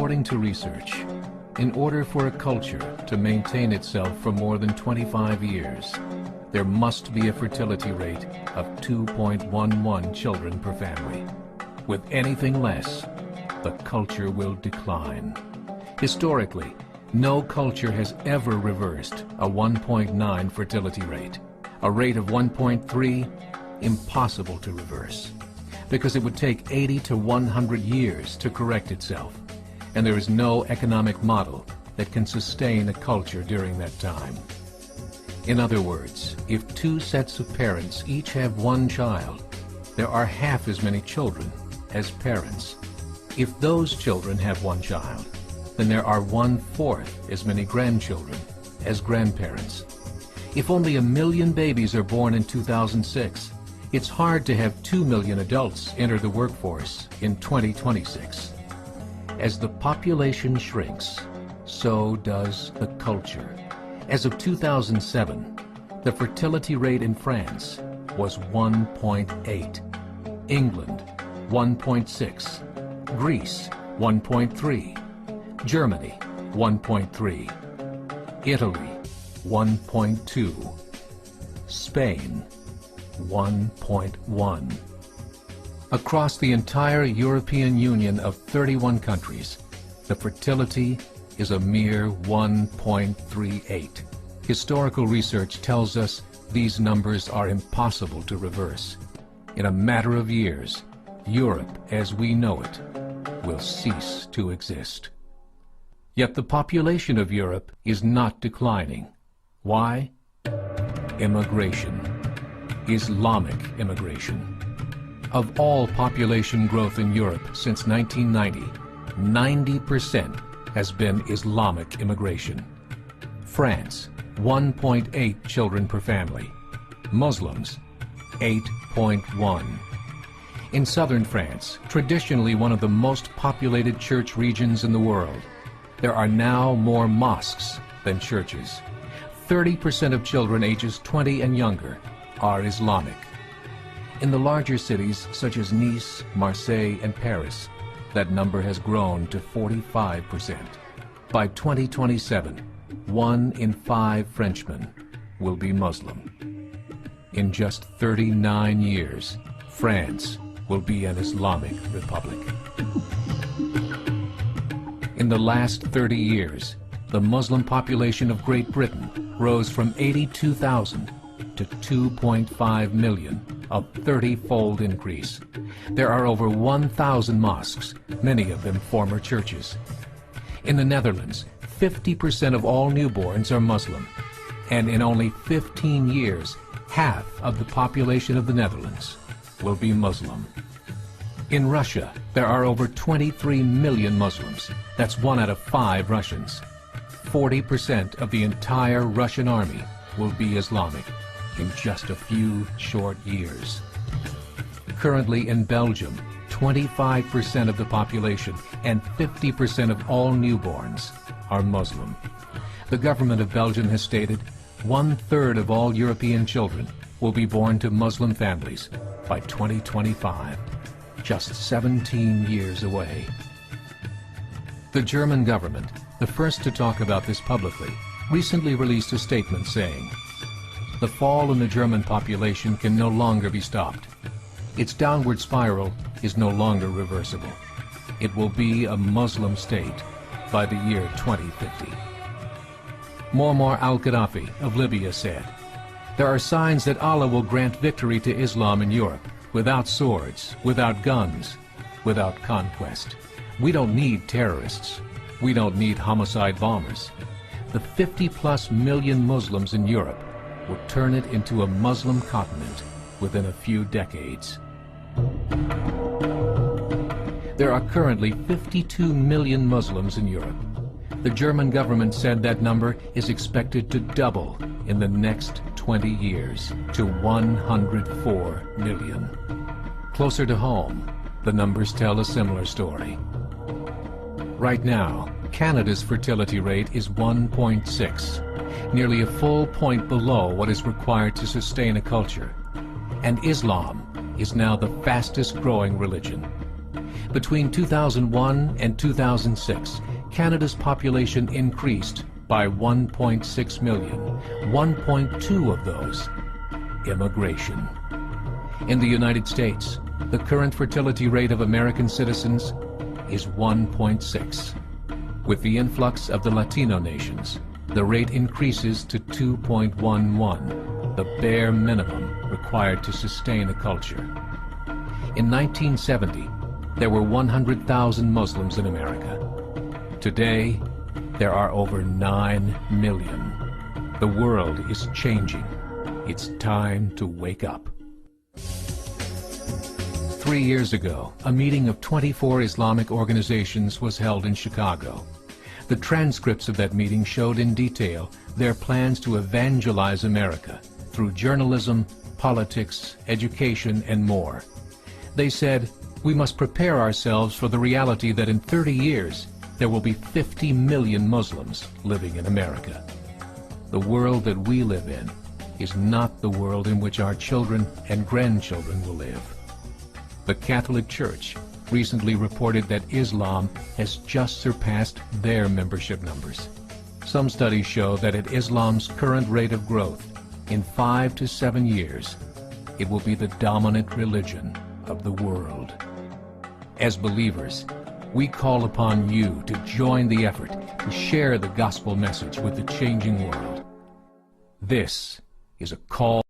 According to research, in order for a culture to maintain itself for more than 25 years, there must be a fertility rate of 2.11 children per family. With anything less, the culture will decline. Historically, no culture has ever reversed a 1.9 fertility rate. A rate of 1.3, impossible to reverse, because it would take 80 to 100 years to correct itself, and there is no economic model that can sustain a culture during that time. In other words, if two sets of parents each have one child, there are half as many children as parents. If those children have one child, then there are 1/4 as many grandchildren as grandparents. If only 1 million babies are born in 2006, it's hard to have 2 million adults enter the workforce in 2026. As the population shrinks, so does the culture. As of 2007, the fertility rate in France was 1.8, England 1.6, Greece 1.3, Germany 1.3, Italy 1.2, Spain 1.1. Across the entire European Union of 31 countries, the fertility is a mere 1.38. Historical research tells us these numbers are impossible to reverse. In a matter of years, Europe as we know it will cease to exist. Yet the population of Europe is not declining. Why? Immigration. Islamic immigration. Of all population growth in Europe since 1990, 90% has been Islamic immigration. France, 1.8 children per family. Muslims, 8.1. In southern France, traditionally one of the most populated church regions in the world, there are now more mosques than churches. 30% of children ages 20 and younger are Islamic. In the larger cities such as Nice, Marseille, and Paris, that number has grown to 45%. By 2027, 1 in 5 Frenchmen will be Muslim. In just 39 years, France will be an Islamic republic. In the last 30 years, the Muslim population of Great Britain rose from 82,000 to 2.5 million, a 30-fold increase. There are over 1,000 mosques, many of them former churches. In the Netherlands, 50% of all newborns are Muslim, and in only 15 years, half of the population of the Netherlands will be Muslim. In Russia, there are over 23 million Muslims. That's 1 out of 5 Russians. 40% of the entire Russian army will be Islamic in just a few short years. Currently in Belgium, 25% of the population and 50% of all newborns are Muslim. The government of Belgium has stated 1/3 of all European children will be born to Muslim families by 2025, just 17 years away. The German government, the first to talk about this publicly, recently released a statement saying, "The fall in the German population can no longer be stopped. Its downward spiral is no longer reversible. It will be a Muslim state by the year 2050. Muammar al-Gaddafi of Libya said, "There are signs that Allah will grant victory to Islam in Europe, without swords, without guns, without conquest. We don't need terrorists. We don't need homicide bombers. The 50+ million Muslims in Europe will turn it into a Muslim continent within a few decades." There are currently 52 million Muslims in Europe. The German government said that number is expected to double in the next 20 years to 104 million. Closer to home, the numbers tell a similar story. Right now, Canada's fertility rate is 1.6, nearly a full point below what is required to sustain a culture. And Islam is now the fastest growing religion. Between 2001 and 2006, Canada's population increased by 1.6 million, 1.2 of those immigration. In the United States, the current fertility rate of American citizens is 1.6. With the influx of the Latino nations, the rate increases to 2.11, the bare minimum required to sustain a culture. In 1970, there were 100,000 Muslims in America. Today, there are over 9 million. The world is changing. It's time to wake up. 3 years ago, a meeting of 24 Islamic organizations was held in Chicago. The transcripts of that meeting showed in detail their plans to evangelize America through journalism, politics, education, and more. They said, we must prepare ourselves for the reality that in 30 years, there will be 50 million Muslims living in America. The world that we live in is not the world in which our children and grandchildren will live. The Catholic Church recently reported that Islam has just surpassed their membership numbers. Some studies show that at Islam's current rate of growth, in 5 to 7 years, it will be the dominant religion of the world. As believers, we call upon you to join the effort to share the gospel message with the changing world. This is a call